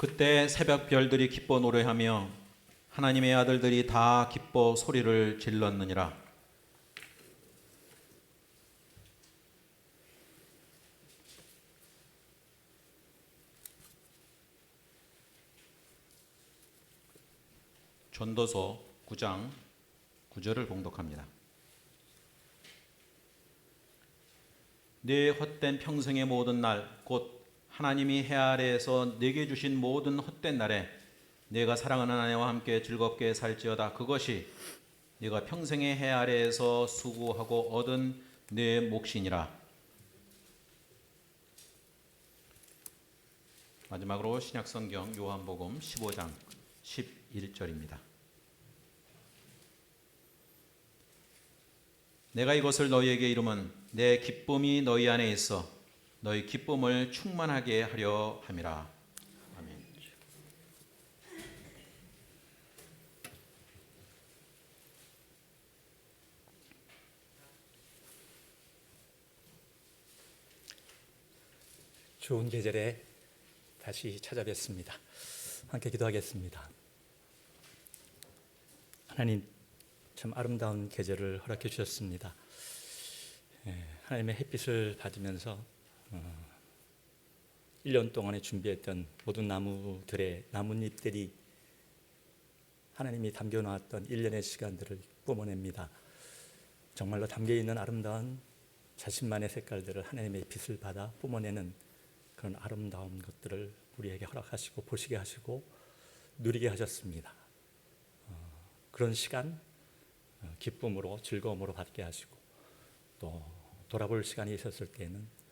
그때 새벽 별들이 기뻐 노래하며 하나님의 아들들이 다 기뻐 소리를 질렀느니라. 전도서 9장 9절을 봉독합니다. 네 헛된 평생의 모든 날, 곧 하나님이 해 아래에서 내게 주신 모든 헛된 날에 내가 사랑하는 아내와 함께 즐겁게 살지어다. 그것이 네가 평생의 해 아래에서 수고하고 얻은 내 몫이니라. 마지막으로 신약성경 요한복음 15장 11절입니다. 내가 이것을 너희에게 이름은 내 기쁨이 너희 안에 있어 너희 기쁨을 충만하게 하려 함이라. 아멘. 좋은 계절에 다시 찾아뵙습니다. 함께 기도하겠습니다. 하나님, 참 아름다운 계절을 허락해 주셨습니다. 하나님의 햇빛을 받으면서 1년 동안에 준비했던 모든 나무들의 나뭇잎들이 하나님이 담겨놓았던 1년의 시간들을 뿜어냅니다. 정말로 담겨있는 아름다운 자신만의 색깔들을 하나님의 빛을 받아 뿜어내는 그런 아름다운 것들을 우리에게 허락하시고 보시게 하시고 누리게 하셨습니다. 그런 시간 기쁨으로 즐거움으로 받게 하시고 또 돌아볼 시간이 있었을 때에는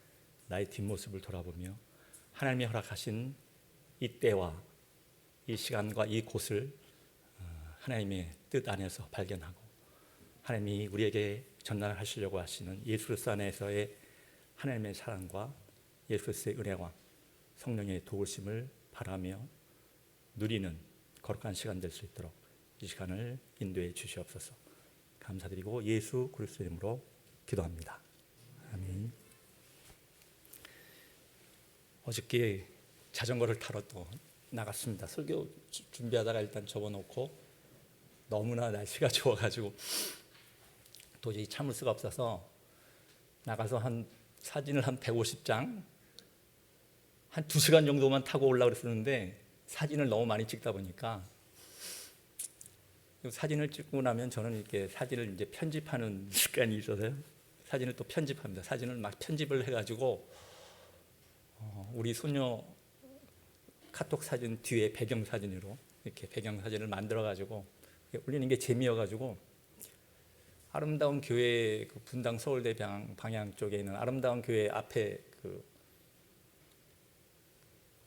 나의 뒷모습을 돌아보며 하나님이 허락하신 이 때와 이 시간과 이 곳을 하나님의 뜻 안에서 발견하고 하나님이 우리에게 전달하시려고 하시는 예수 그리스도 안에서의 하나님의 사랑과 예수 그리스도의 은혜와 성령의 도우심을 바라며 누리는 거룩한 시간 될 수 있도록 이 시간을 인도해 주시옵소서. 감사드리고 예수 그리스도 이름으로 기도합니다. 아멘. 어저께 자전거를 타러 또 나갔습니다. 설교 준비하다가 일단 접어놓고 너무나 날씨가 좋아가지고 도저히 참을 수가 없어서 나가서 사진을 한 150장 한 2시간 정도만 타고 오려고 그랬었는데 사진을 너무 많이 찍다 보니까 사진을 찍고 나면 저는 이렇게 사진을 이제 편집하는 습관이 있어서요. 사진을 또 편집합니다. 사진을 막 편집을 해가지고 우리 손녀 카톡 사진 뒤에 배경 사진으로 이렇게 배경 사진을 만들어가지고 올리는 게 재미여가지고 아름다운 교회 그 분당 서울대 방향 쪽에 있는 아름다운 교회 앞에 그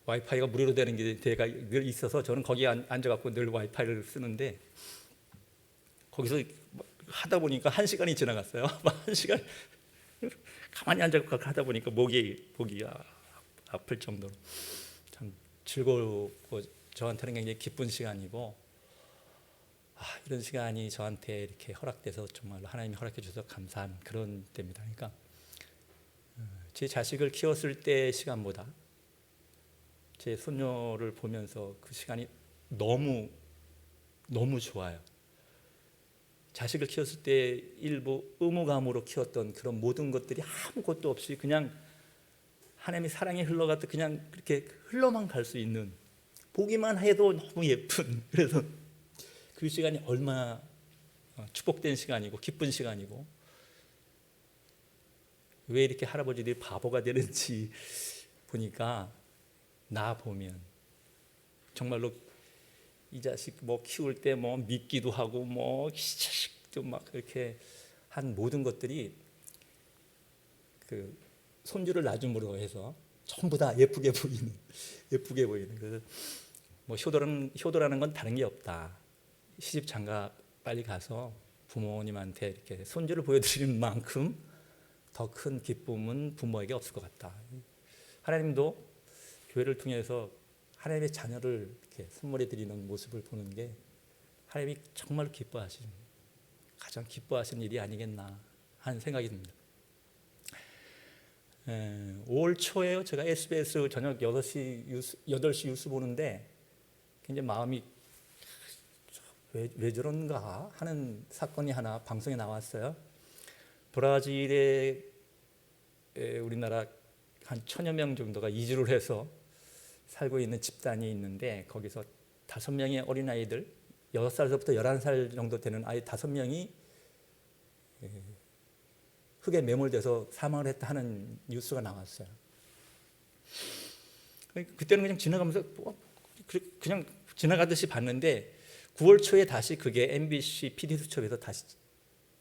와이파이가 무료로 되는 데가 늘 있어서 저는 거기에 앉아갖고 늘 와이파이를 쓰는데 거기서 하다 보니까 1시간이 지나갔어요. 1시간 가만히 앉아갖고 하다 보니까 목이 아플 정도로 참 즐거웠고 저한테는 굉장히 기쁜 시간이고 이런 시간이 저한테 이렇게 허락돼서 정말로 하나님이 허락해 주셔서 감사한 그런 때입니다. 그러니까 제 자식을 키웠을 때 시간보다 제 손녀를 보면서 그 시간이 너무 좋아요. 자식을 키웠을 때 일부 의무감으로 키웠던 그런 모든 것들이 아무것도 없이 그냥 하나님의 사랑이 흘러가듯 그냥 그렇게 흘러만 갈 수 있는 보기만 해도 너무 예쁜 그래서 그 시간이 얼마나 축복된 시간이고 기쁜 시간이고 왜 이렇게 할아버지들이 바보가 되는지 보니까 나 보면 정말로 이 자식 뭐 키울 때 뭐 믿기도 하고 뭐 이 자식도 막 그렇게 한 모든 것들이 그 손주를 낳음으로 해서 전부 다 예쁘게 보이는 그래서 뭐 효도라는 건 다른 게 없다. 시집 장가 빨리 가서 부모님한테 이렇게 손주를 보여드리는 만큼 더 큰 기쁨은 부모에게 없을 것 같다. 하나님도 교회를 통해서 하나님의 자녀를 이렇게 선물해 드리는 모습을 보는 게 하나님이 정말 가장 기뻐하시는 일이 아니겠나 하는 생각이 듭니다. 5월 초에요. 제가 SBS 저녁 8시 뉴스 보는데 굉장히 마음이 왜 저런가 하는 사건이 하나 방송에 나왔어요. 브라질에 우리나라 한 1000여 명 정도가 이주를 해서 살고 있는 집단이 있는데 거기서 5명의 어린아이들 6살서부터 11살 정도 되는 아이 5명이 흙에 매몰돼서 사망을 했다 하는 뉴스가 나왔어요. 그때는 그냥 지나가면서 그냥 지나가듯이 봤는데 9월 초에 다시 그게 MBC PD수첩에서 다시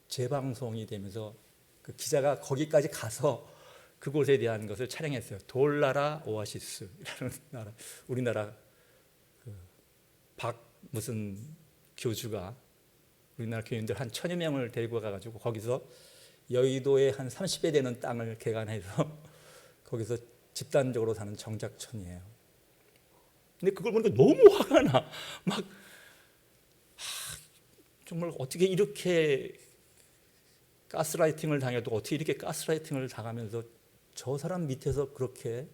재방송이 되면서 그 기자가 거기까지 가서 그곳에 대한 것을 촬영했어요. 돌나라 오아시스라는 나라, 우리나라 박 무슨 교주가 우리나라 교인들 한 1000여 명을 데리고 가가지고 거기서 여의도에 한 30배 되는 땅을 개간해서 거기서 집단적으로 사는 정착촌이에요. 근데 그걸 보니까 너무 화가 나. 막 정말 어떻게 이렇게 가스라이팅을 당해도 어떻게 이렇게 가스라이팅을 당하면서 저 사람 밑에서 그렇게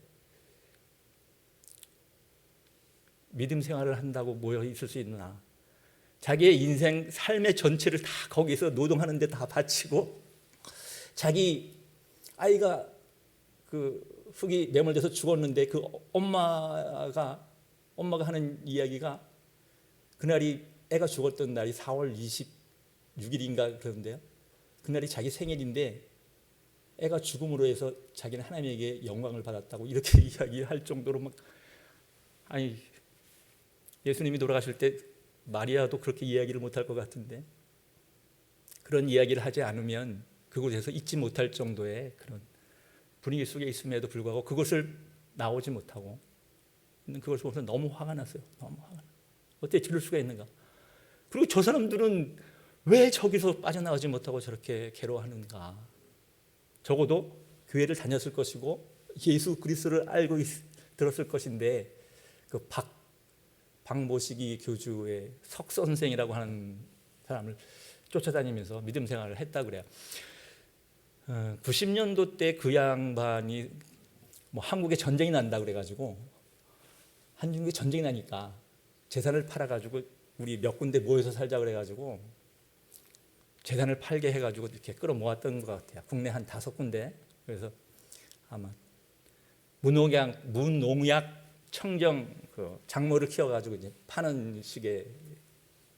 믿음 생활을 한다고 모여 있을 수 있나. 자기의 인생 삶의 전체를 다 거기서 노동하는 데 다 바치고 자기 아이가 그 흙이 매몰돼서 죽었는데 그 엄마가 하는 이야기가 그날이 애가 죽었던 날이 4월 26일인가 그러는데요. 그날이 자기 생일인데 애가 죽음으로 해서 자기는 하나님에게 영광을 받았다고 이렇게 이야기할 정도로 막 아니 예수님이 돌아가실 때 마리아도 그렇게 이야기를 못할 것 같은데 그런 이야기를 하지 않으면 그곳에서 잊지 못할 정도의 그런 분위기 속에 있음에도 불구하고 그것을 나오지 못하고 그것을 보면서 너무 화가 났어요. 너무 화가 나. 어떻게 저럴 수가 있는가. 그리고 저 사람들은 왜 저기서 빠져나가지 못하고 저렇게 괴로워하는가. 적어도 교회를 다녔을 것이고 예수 그리스도를 알고 들었을 것인데 그 박모시기 교주의 석 선생이라고 하는 사람을 쫓아다니면서 믿음 생활을 했다 그래요. 90년도 때 그 양반이 뭐 한국에 전쟁이 난다 그래가지고 한중국에 전쟁이 나니까 재산을 팔아가지고 우리 몇 군데 모여서 살자 그래가지고 재산을 팔게 해가지고 이렇게 끌어모았던 것 같아요. 국내 한 5군데. 그래서 아마 무농약 청정 그 작물을 키워가지고 이제 파는 식의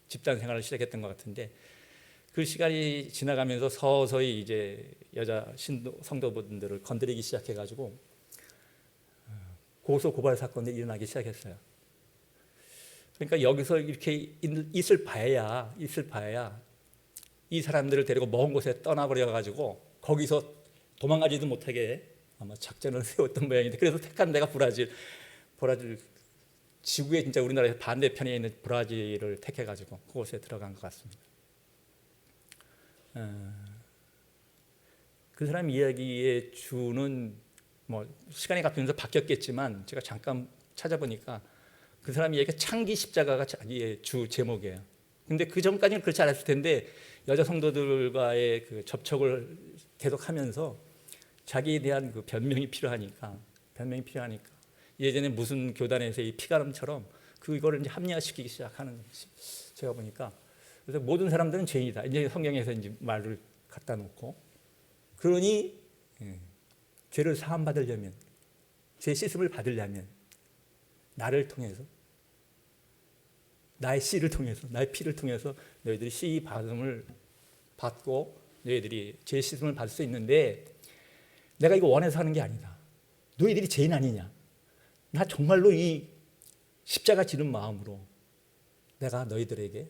집단 생활을 시작했던 것 같은데 그 시간이 지나가면서 서서히 이제 여자 성도분들을 건드리기 시작해가지고 고소 고발 사건들이 일어나기 시작했어요. 그러니까 여기서 이렇게 있을 바에야 이 사람들을 데리고 먼 곳에 떠나버려가지고 거기서 도망가지도 못하게 아마 작전을 세웠던 모양인데 그래서 택한 데가 브라질 지구의 진짜 우리나라의 반대편에 있는 브라질을 택해가지고 그곳에 들어간 것 같습니다. 그 사람 이야기의 주는 뭐 시간이 가면서 바뀌었겠지만 제가 잠깐 찾아보니까 그 사람 이야기가 창기 십자가가 자기의 주 제목이에요. 근데 그 전까지는 그렇지 않았을 텐데 여자 성도들과의 그 접촉을 계속하면서 자기에 대한 그 변명이 필요하니까 예전에 무슨 교단에서 이 피가름처럼 그거를 이제 합리화시키기 시작하는 것이 제가 보니까 그래서 모든 사람들은 죄인이다. 이제 성경에서 이제 말을 갖다 놓고 그러니 죄를 사함 받으려면 죄 씻음을 받으려면 나를 통해서 나의 씨를 통해서 나의 피를 통해서 너희들이 씨 받음을 받고 너희들이 죄 씻음을 받을 수 있는데 내가 이거 원해서 하는 게 아니다. 너희들이 죄인 아니냐? 나 정말로 이 십자가 지는 마음으로 내가 너희들에게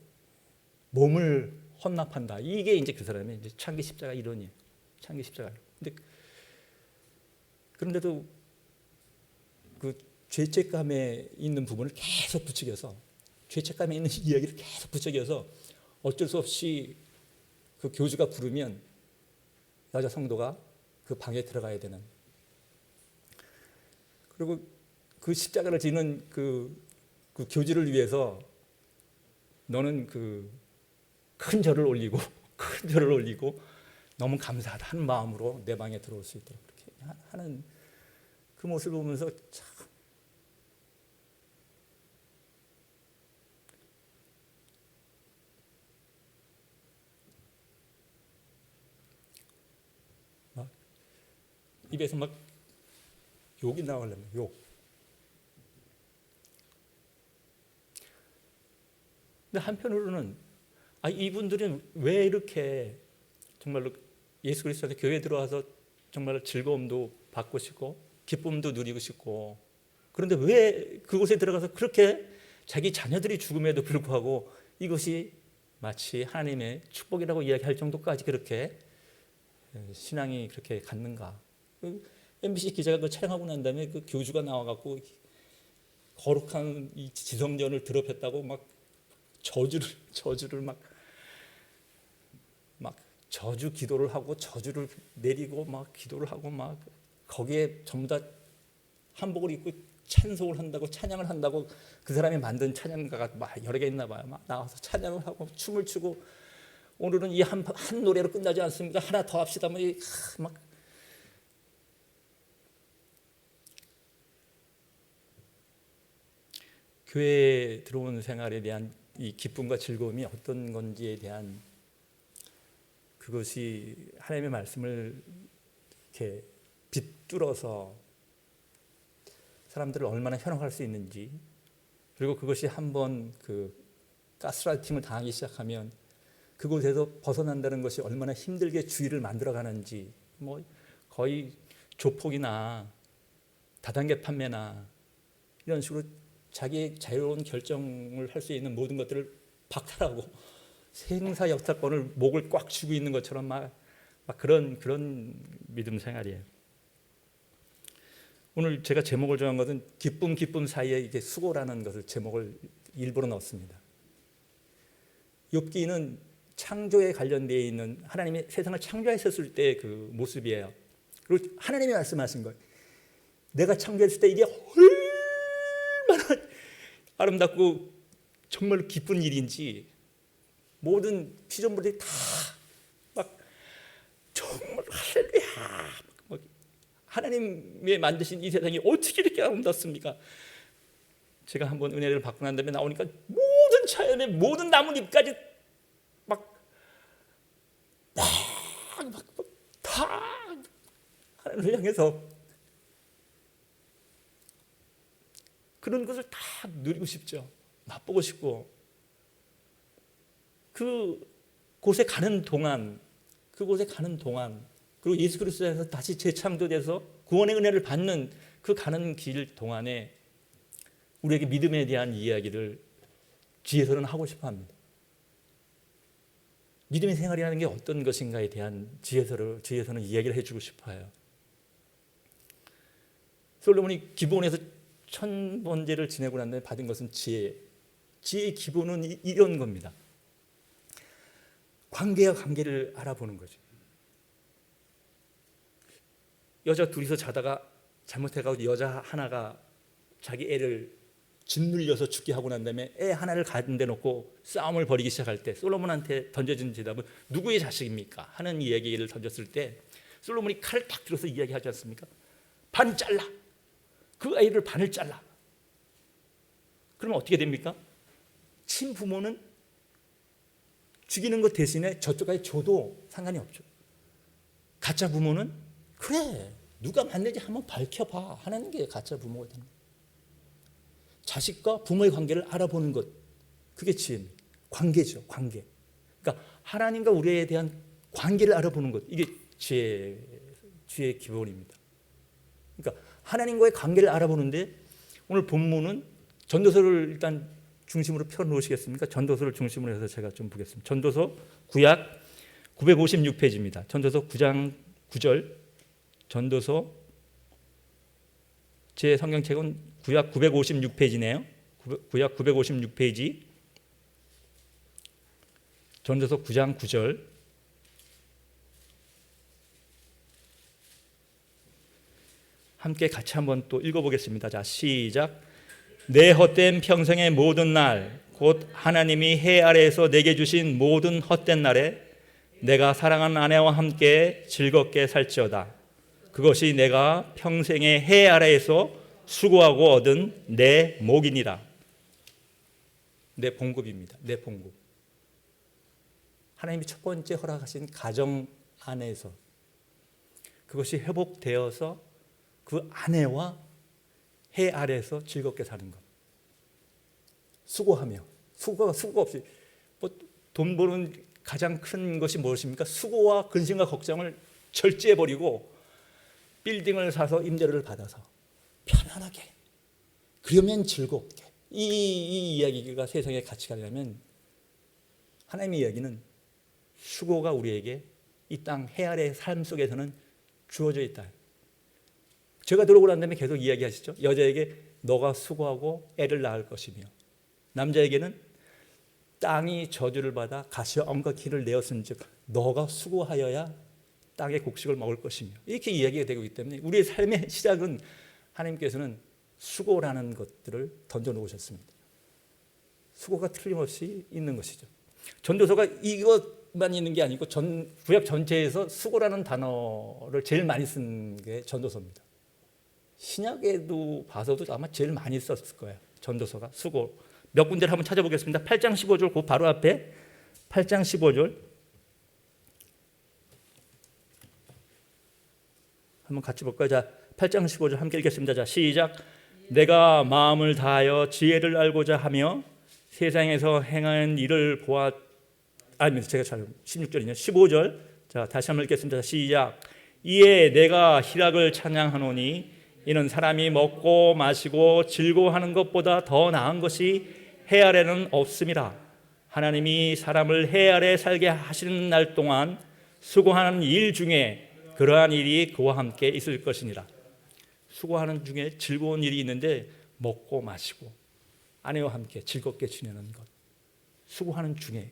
몸을 헌납한다. 이게 이제 그 사람의 이제 창기 십자가 이론이에요. 창기 십자가. 근데 그런데도 그 죄책감에 있는 부분을 계속 부추겨서 죄책감에 있는 이야기를 계속 부추겨서 어쩔 수 없이 그 교주가 부르면 여자 성도가 그 방에 들어가야 되는. 그리고 그 십자가를 지는 그 교주를 위해서 너는 그 큰 절을 올리고 너무 감사하다 하는 마음으로 내 방에 들어올 수 있도록 그렇게 하는 그 모습을 보면서 참 막 입에서 막 욕이 나오려면 욕. 근데 한편으로는 이분들은 왜 이렇게 정말로 예수 그리스도의 교회에 들어와서 정말 즐거움도 받고 싶고 기쁨도 누리고 싶고, 그런데 왜 그곳에 들어가서 그렇게 자기 자녀들이 죽음에도 불구하고 이것이 마치 하나님의 축복이라고 이야기할 정도까지 그렇게 신앙이 그렇게 갔는가. MBC 기자가 그 촬영하고 난 다음에 그 교주가 나와갖고 거룩한 이 지성전을 더럽혔다고 막 저주를 막 저주 기도를 하고 저주를 내리고 막 기도를 하고 막 거기에 전부 다 한복을 입고 찬송을 한다고 찬양을 한다고 그 사람이 만든 찬양가가 막 여러 개 있나 봐요. 막 나와서 찬양을 하고 춤을 추고 오늘은 이 한 노래로 끝나지 않습니다. 하나 더 합시다. 막 교회에 들어온 생활에 대한 이 기쁨과 즐거움이 어떤 건지에 대한 그것이 하나님의 말씀을 이렇게 빗뚫어서 사람들을 얼마나 현혹할 수 있는지, 그리고 그것이 한번 그 가스라이팅을 당하기 시작하면 그곳에서 벗어난다는 것이 얼마나 힘들게 주의를 만들어가는지, 거의 조폭이나 다단계 판매나 이런 식으로 자기의 자유로운 결정을 할 수 있는 모든 것들을 박탈하고 생사 역사권을 목을 꽉 쥐고 있는 것처럼 막 그런 믿음 생활이에요. 오늘 제가 제목을 정한 것은 기쁨 사이에 이게 수고라는 것을 제목을 일부러 넣었습니다. 욥기는 창조에 관련되어 있는 하나님이 세상을 창조하셨을 때 그 모습이에요. 그리고 하나님이 말씀하신 거예요. 내가 창조했을 때 이게 얼마나 아름답고 정말 기쁜 일인지 모든 피조물들이 다 막 정말 할렐루야, 하나님이 만드신 이 세상이 어떻게 이렇게 아름답습니까? 제가 한번 은혜를 받고 난 다음에 나오니까 모든 자연의 모든 나뭇잎까지 다 하나님을 향해서 그런 것을 다 누리고 싶죠. 맛보고 싶고, 그곳에 가는 동안 그리고 예수 그리스도에서 다시 재창조돼서 구원의 은혜를 받는 그 가는 길 동안에 우리에게 믿음에 대한 이야기를 지혜서는 하고 싶어 합니다. 믿음의 생활이라는 게 어떤 것인가에 대한 지혜서는 이야기를 해주고 싶어요. 솔로몬이 기본에서 1000번제를 지내고 난 다음에 받은 것은 지혜의 기본은 이런 겁니다. 관계와 관계를 알아보는 거죠. 여자 둘이서 자다가 잘못해가지고 여자 하나가 자기 애를 짓눌려서 죽게 하고 난 다음에 애 하나를 가운데 놓고 싸움을 벌이기 시작할 때 솔로몬한테 던져준 대답은 누구의 자식입니까? 하는 이야기를 던졌을 때 솔로몬이 칼을 딱 들어서 이야기하지 않습니까? 반 잘라. 그 아이를 반을 잘라. 그러면 어떻게 됩니까? 친부모는 죽이는 것 대신에 저쪽까지 줘도 상관이 없죠. 가짜 부모는 그래, 누가 맞는지 한번 밝혀봐 하는 게 가짜 부모가 되는 거예요. 자식과 부모의 관계를 알아보는 것, 그게 지혜입니다. 관계죠, 관계. 그러니까 하나님과 우리에 대한 관계를 알아보는 것, 이게 지혜의 기본입니다. 그러니까 하나님과의 관계를 알아보는데 오늘 본문은 전도서를 일단 중심으로 펴놓으시겠습니까? 전도서를 중심으로 해서 제가 좀 보겠습니다. 전도서 구약 956페이지입니다. 전도서 9장 9절. 전도서 제 성경책은 구약 956페이지네요. 구약 956페이지. 전도서 9장 9절. 함께 같이 한번 또 읽어보겠습니다. 자, 시작. 내 헛된 평생의 모든 날, 곧 하나님이 해 아래에서 내게 주신 모든 헛된 날에 내가 사랑하는 아내와 함께 즐겁게 살지어다. 그것이 내가 평생의 해 아래에서 수고하고 얻은 내 목이니라. 내 봉급입니다. 내 봉급. 하나님이 첫 번째 허락하신 가정 안에서 그것이 회복되어서 그 아내와 해 아래에서 즐겁게 사는 것. 수고하며 수고 없이 돈 버는 가장 큰 것이 무엇입니까? 수고와 근심과 걱정을 절제해버리고 빌딩을 사서 임대료를 받아서 편안하게 그러면 즐겁게 이 이야기가 세상에 같이 가려면 하나님의 이야기는 수고가 우리에게 이 땅 해 아래의 삶 속에서는 주어져 있다. 제가 들어오고 난 다음에 계속 이야기하시죠. 여자에게 너가 수고하고 애를 낳을 것이며 남자에게는 땅이 저주를 받아 가시와 엄과 키를 내었은즉 너가 수고하여야 땅의 곡식을 먹을 것이며 이렇게 이야기가 되고 있기 때문에 우리의 삶의 시작은 하나님께서는 수고라는 것들을 던져놓으셨습니다. 수고가 틀림없이 있는 것이죠. 전도서가 이것만 있는 게 아니고 구약 전체에서 수고라는 단어를 제일 많이 쓴 게 전도서입니다. 신약에도 봐서도 아마 제일 많이 썼을 거예요. 전도서가 수고. 몇 군데를 한번 찾아보겠습니다. 8장 15절 그 바로 앞에 8장 15절 한번 같이 볼까요? 자, 8장 15절 함께 읽겠습니다. 자, 시작. 내가 마음을 다하여 지혜를 알고자 하며 세상에서 행한 일을 보아 아닙니다. 제가 잘 16절이냐 15절. 자, 다시 한번 읽겠습니다. 시작. 이에 내가 희락을 찬양하노니 이는 사람이 먹고 마시고 즐거워하는 것보다 더 나은 것이 해 아래는 없음이라. 하나님이 사람을 해 아래 살게 하시는 날 동안 수고하는 일 중에 그러한 일이 그와 함께 있을 것이니라. 수고하는 중에 즐거운 일이 있는데 먹고 마시고 아내와 함께 즐겁게 지내는 것. 수고하는 중에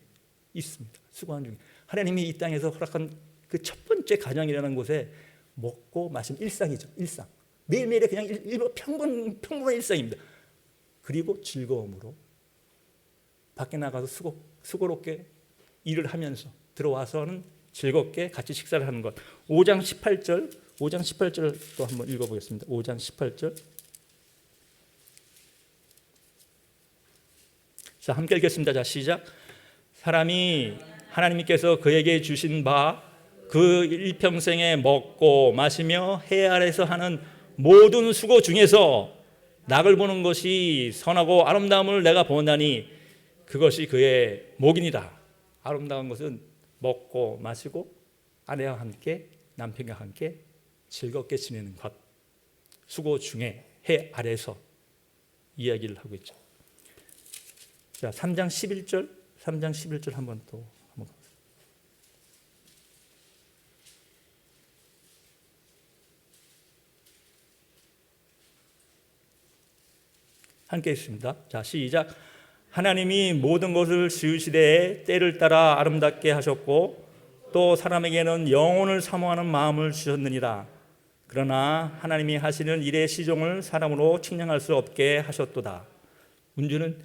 있습니다. 수고하는 중에. 하나님이 이 땅에서 허락한 그 첫 번째 가정이라는 곳에 먹고 마시는 일상이죠. 일상. 매일매일의 그냥 평범한 일상입니다. 그리고 즐거움으로 밖에 나가서 수고롭게 일을 하면서 들어와서는 즐겁게 같이 식사를 하는 것. 5장 18절 또 한번 읽어보겠습니다. 5장 18절. 자, 함께 읽겠습니다. 자, 시작. 사람이 하나님께서 그에게 주신 바 그 일평생에 먹고 마시며 해 아래서 하는 모든 수고 중에서 낙을 보는 것이 선하고 아름다움을 내가 본다니 그것이 그의 목이니라. 아름다운 것은 먹고 마시고 아내와 함께 남편과 함께 즐겁게 지내는 것. 수고 중에 해 아래서 이야기를 하고 있죠. 자, 3장 11절 한번 또 한번. 함께 있습니다. 자, 시작. 하나님이 모든 것을 지으시되 때를 따라 아름답게 하셨고 또 사람에게는 영혼을 사모하는 마음을 주셨느니라. 그러나 하나님이 하시는 일의 시종을 사람으로 측량할 수 없게 하셨도다. 문제는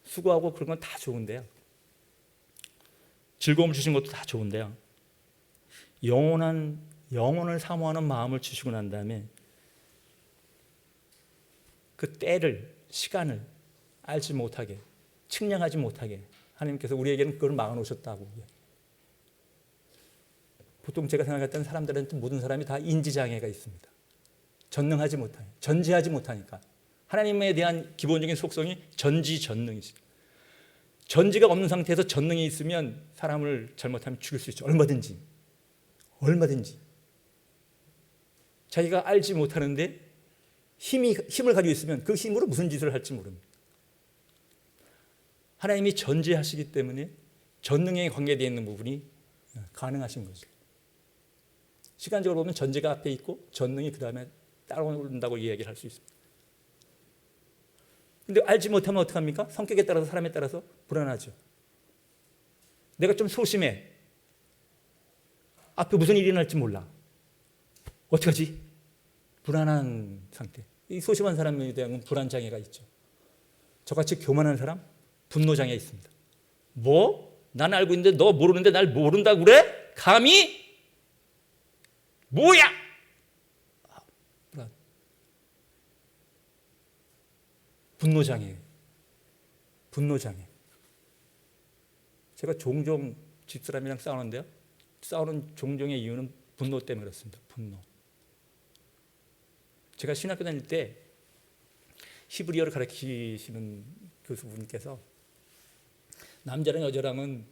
수고하고 그런 건 다 좋은데요. 즐거움을 주신 것도 다 좋은데요. 영혼을 사모하는 마음을 주시고 난 다음에 그 때를 시간을 알지 못하게 측량하지 못하게 하나님께서 우리에게는 그걸 막아놓으셨다고. 보통 제가 생각했던 사람들한테 모든 사람이 다 인지장애가 있습니다. 전능하지 못하니 전지하지 못하니까. 하나님에 대한 기본적인 속성이 전지전능이죠. 전지가 없는 상태에서 전능이 있으면 사람을 잘못하면 죽일 수 있죠. 얼마든지 자기가 알지 못하는데 힘을 가지고 있으면 그 힘으로 무슨 짓을 할지 모릅니다. 하나님이 전지하시기 때문에 전능에 관계되어 있는 부분이 가능하신 거죠. 시간적으로 보면 전지가 앞에 있고 전능이 그 다음에 따라온다고 이야기를 할 수 있습니다. 근데 알지 못하면 어떡합니까? 성격에 따라서 사람에 따라서 불안하죠. 내가 좀 소심해. 앞에 무슨 일이 날지 몰라. 어떡하지? 불안한 상태. 이 소심한 사람에 대한 불안장애가 있죠. 저같이 교만한 사람 분노장애 있습니다. 뭐? 난 알고 있는데 너 모르는데 날 모른다고 그래? 감히? 뭐야? 분노장애. 분노장애. 제가 종종 집사람이랑 싸우는데요. 싸우는 종종의 이유는 분노 때문에 그렇습니다. 분노. 제가 신학교 다닐 때 히브리어를 가르치시는 교수분께서 남자랑 여자랑은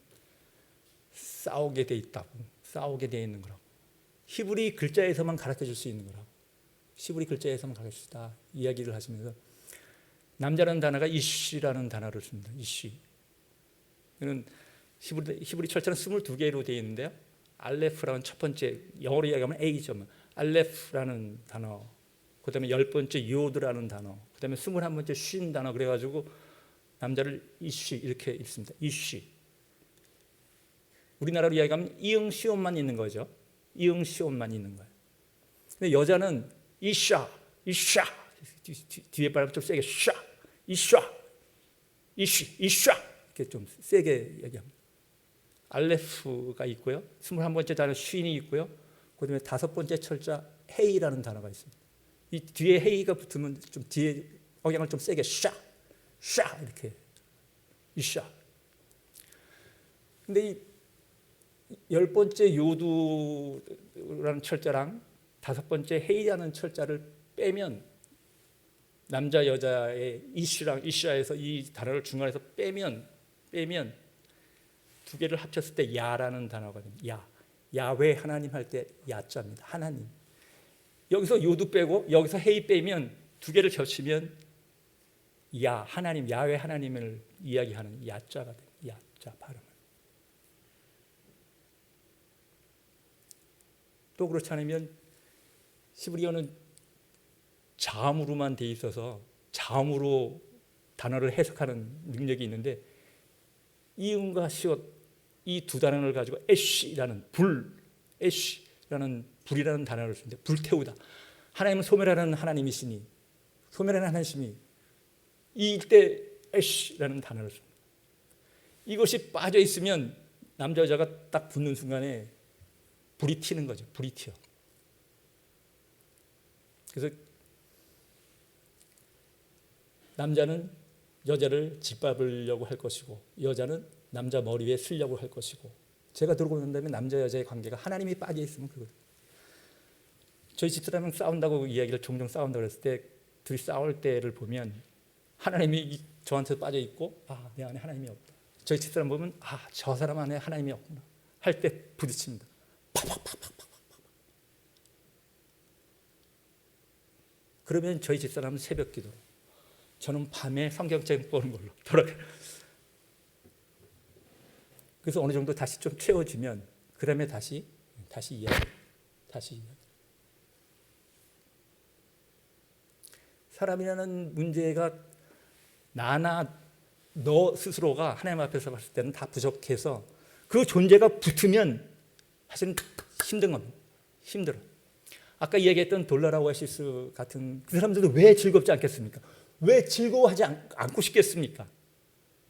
싸우게 돼 있다고, 싸우게 돼 있는 거라고, 히브리 글자에서만 가르쳐 줄 수 있는 거라고, 히브리 글자에서만 가르쳐 주다 이야기를 하시면서 남자라는 단어가 이쉬라는 단어를 씁니다. 이쉬. 이는 히브리 철자는 22개로 되어 있는데요. 알레프라는 첫 번째, 영어로 이야기하면 A점, 알레프라는 단어, 그 다음에 10번째 요드라는 단어, 그 다음에 21번째 쉰 단어, 그래가지고 남자를 이쉬 이렇게 읽습니다. 이쉬. 우리나라로 이야기하면 이응 시온만 있는 거죠. 이응 시온만 있는 거예요. 근데 여자는 이샤, 이샤, 뒤에 발음 좀 세게 샤, 이샤, 이쉬, 이샤 이렇게 좀 세게 얘기합니다. 알레프가 있고요. 21번째 단어 쉰이 있고요. 그 다음에 5번째 철자 헤이라는 단어가 있습니다. 이 뒤에 헤이가 붙으면 좀 뒤에 억양을 좀 세게 샤, 샤 이렇게 이샤. 근데 이 10번째 요두라는 철자랑 5번째 헤이라는 철자를 빼면 남자 여자의 이슈랑 이샤에서 이 단어를 중간에서 빼면 두 개를 합쳤을 때 야라는 단어가 됩니다. 야. 야외 하나님 할 때 야자입니다. 하나님. 여기서 요두 빼고 여기서 헤이 빼면 두 개를 겹치면 야, 하나님, 야외 하나님을 이야기하는 야자가 됩니다. 야자 발음은. 또 그렇지 않으면 히브리어는 자음으로만 돼 있어서 자음으로 단어를 해석하는 능력이 있는데 이응과 시옷 이 두 단어를 가지고 애쉬라는 애쉬라는 불이라는 단어를 쓰는데 불태우다. 하나님은 소멸하는 하나님이시니 소멸하는 하나님이 이때 애쉬라는 단어를 씁니다. 이것이 빠져 있으면 남자 여자가 딱 붙는 순간에 불이 튀는 거죠. 불이 튀어. 그래서 남자는 여자를 짓밟으려고 할 것이고 여자는 남자 머리 위에 쓰려고 할 것이고 제가 들고 난다면 남자 여자의 관계가 하나님이 빠져 있으면 그거예요. 저희 집사람은 싸운다고 이야기를 종종 싸운다고 했을 때 둘이 싸울 때를 보면 하나님이 저한테 빠져 있고 내 안에 하나님이 없다. 저희 집사람 보면 저 사람 안에 하나님이 없구나 할 때 부딪힙니다. 팍팍팍팍팍. 그러면 저희 집사람은 새벽 기도로 저는 밤에 성경책 보는 걸로 돌아가요. 그래서 어느 정도 다시 좀 채워지면 그다음에 다시 이야기. 사람이라는 문제가 나나 너 스스로가 하나님 앞에서 봤을 때는 다 부족해서 그 존재가 붙으면 사실은 힘든 겁니다. 힘들어. 아까 이야기했던 돌라라 오아시스 같은 그 사람들도 왜 즐겁지 않겠습니까? 왜 즐거워하지 않고 싶겠습니까?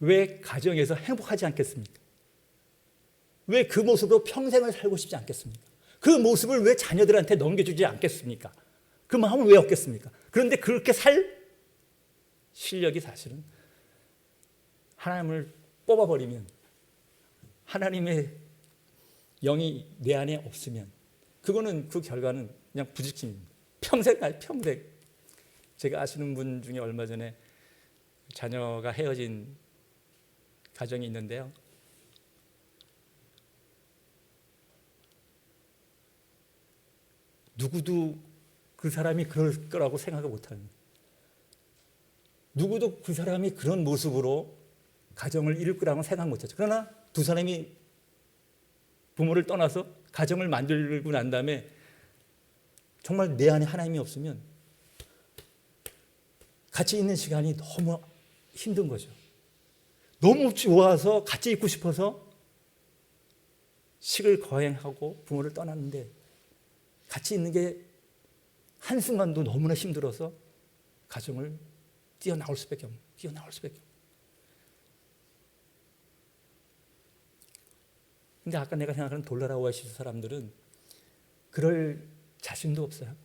왜 가정에서 행복하지 않겠습니까? 왜 그 모습으로 평생을 살고 싶지 않겠습니까? 그 모습을 왜 자녀들한테 넘겨주지 않겠습니까? 그 마음을 왜 얻겠습니까? 그런데 그렇게 살 실력이 사실은 하나님을 뽑아버리면 하나님의 영이 내 안에 없으면 그거는 그 결과는 그냥 부딪힘입니다. 평생. 제가 아시는 분 중에 얼마 전에 자녀가 헤어진 가정이 있는데요. 누구도 그 사람이 그럴 거라고 생각을 못하는, 누구도 그 사람이 그런 모습으로 가정을 이룰 거라고 생각 못하죠. 그러나 두 사람이 부모를 떠나서 가정을 만들고 난 다음에 정말 내 안에 하나님이 없으면 같이 있는 시간이 너무 힘든 거죠. 너무 좋아서 같이 있고 싶어서 식을 거행하고 부모를 떠났는데 같이 있는 게 한순간도 너무나 힘들어서 가정을 뛰어나올 수밖에 없는. 근데 아까 내가 생각하는 돌나라 오아시스 사람들은 그럴 자신도 없어요.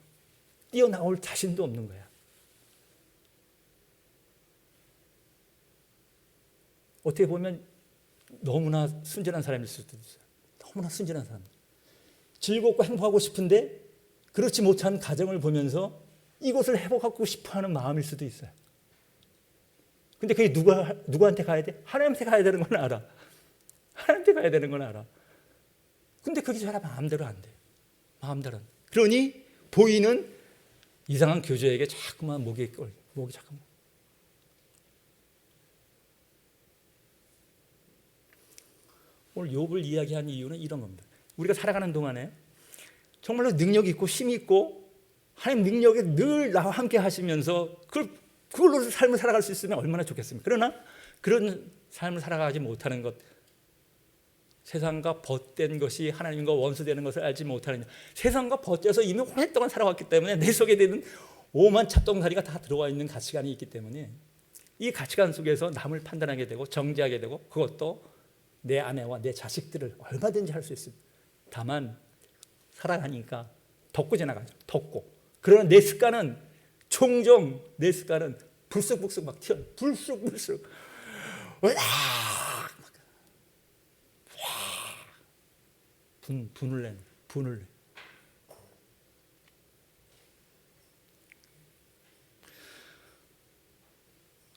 뛰어나올 자신도 없는 거야. 어떻게 보면 너무나 순진한 사람일 수도 있어요. 너무나 순진한 사람. 즐겁고 행복하고 싶은데 그렇지 못한 가정을 보면서 이곳을 회복하고 싶어하는 마음일 수도 있어요. 근데 그게 누구한테 가야 돼? 하나님한테 가야 되는 건 알아. 하나님한테 가야 되는 건 알아. 근데 그게 사람 마음대로 안 돼. 마음대로 안 돼. 그러니 보이는 이상한 교주에게 자꾸만 목이 자꾸만. 오늘 욥을 이야기한 이유는 이런 겁니다. 우리가 살아가는 동안에 정말로 능력 있고 힘 있고 하나님 능력에 늘 나와 함께 하시면서 그걸로 삶을 살아갈 수 있으면 얼마나 좋겠습니까? 그러나 그런 삶을 살아가지 못하는 것, 세상과 벗된 것이 하나님과 원수되는 것을 알지 못하는, 세상과 벗겨서 이미 오랫동안 살아왔기 때문에 내 속에 되는 오만 잡동사리가 다 들어와 있는 가치관이 있기 때문에 이 가치관 속에서 남을 판단하게 되고 정죄하게 되고, 그것도 내 아내와 내 자식들을 얼마든지 할 수 있습니다. 다만 살아가니까 덮고 지나가죠. 덮고. 그러나 내 습관은 종종 불쑥불쑥 막 튀어요. 불쑥불쑥. 분을 내.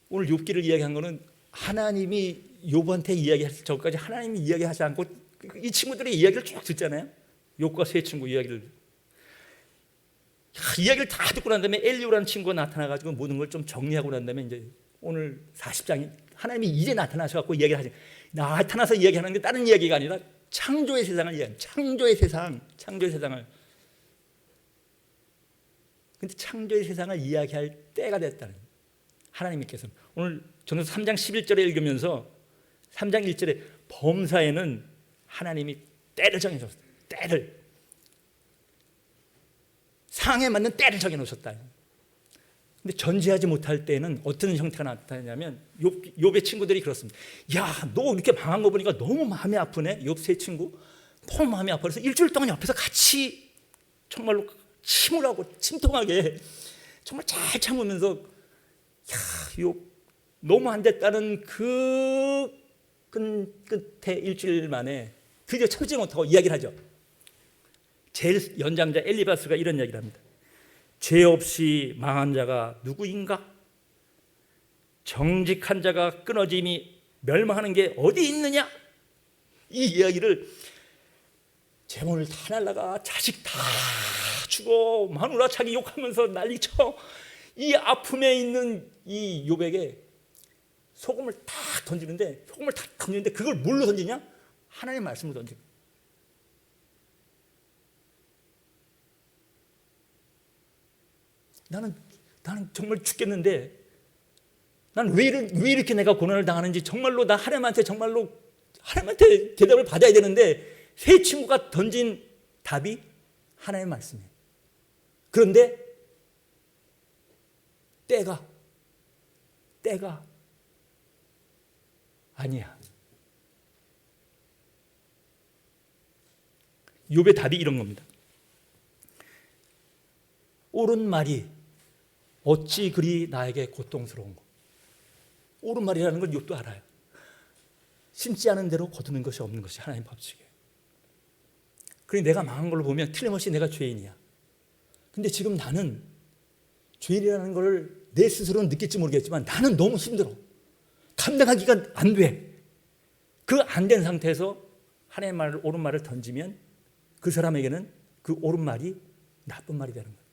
오늘 욥기를 이야기한 거는 하나님이 욥한테 이야기했을 적까지 하나님이 이야기하지 않고 이 친구들의 이야기를 쭉 듣잖아요. 욥과 세 친구 이야기를. 이야기를 다 듣고 난 다음에 엘리오라는 친구가 나타나가지고 모든 걸 좀 정리하고 난 다음에 이제 오늘 40장이 하나님이 이제 나타나셔갖고 이야기를 하지. 나타나서 이야기하는 게 다른 이야기가 아니라 창조의 세상을 이야기해요. 창조의 세상을. 근데 창조의 세상을 이야기할 때가 됐다는 거예요. 하나님께서는 오늘 저는 3장 11절에 읽으면서 3장 1절에 범사에는 하나님이 때를 정해줬어요. 때를. 상에 맞는 때를 정해놓으셨다. 근데 전제하지 못할 때는 어떤 형태가 나타나냐면 욥의 친구들이 그렇습니다. 야, 너 이렇게 망한 거 보니까 너무 마음이 아프네. 욥 세 친구 너무 마음이 아파서 일주일 동안 옆에서 같이 정말로 침울하고 침통하게 정말 잘 참으면서 야, 욥 너무 안 됐다는 그 끝에 일주일 만에 드디어 참지 못하고 이야기를 하죠. 제일 연장자 엘리바스가 이런 이야기를 합니다. 죄 없이 망한 자가 누구인가? 정직한 자가 끊어짐이 멸망하는 게 어디 있느냐? 이 이야기를 재물을 다 날라가 자식 다 죽어 마누라 자기 욕하면서 난리쳐 이 아픔에 있는 이 욥에게 소금을 탁 던지는데 그걸 뭘로 던지냐? 하나님의 말씀으로 던지고. 나는 정말 죽겠는데 나는 왜 이렇게 내가 고난을 당하는지 정말로 나 하나님한테 대답을 받아야 되는데 세 친구가 던진 답이 하나님의 말씀이에요. 그런데 때가 아니야. 욥의 답이 이런 겁니다. 옳은 말이 어찌 그리 나에게 고통스러운가. 옳은 말이라는 걸 욥도 알아요. 심지 않은 대로 거두는 것이 없는 것이 하나님 법칙이에요. 그러니 내가 망한 걸로 보면 틀림없이 내가 죄인이야. 근데 지금 나는 죄인이라는 걸 내 스스로는 느낄지 모르겠지만 나는 너무 힘들어. 감당하기가 안 돼. 그 안 된 상태에서 하나님의 말을, 옳은 말을 던지면 그 사람에게는 그 옳은 말이 나쁜 말이 되는 거예요.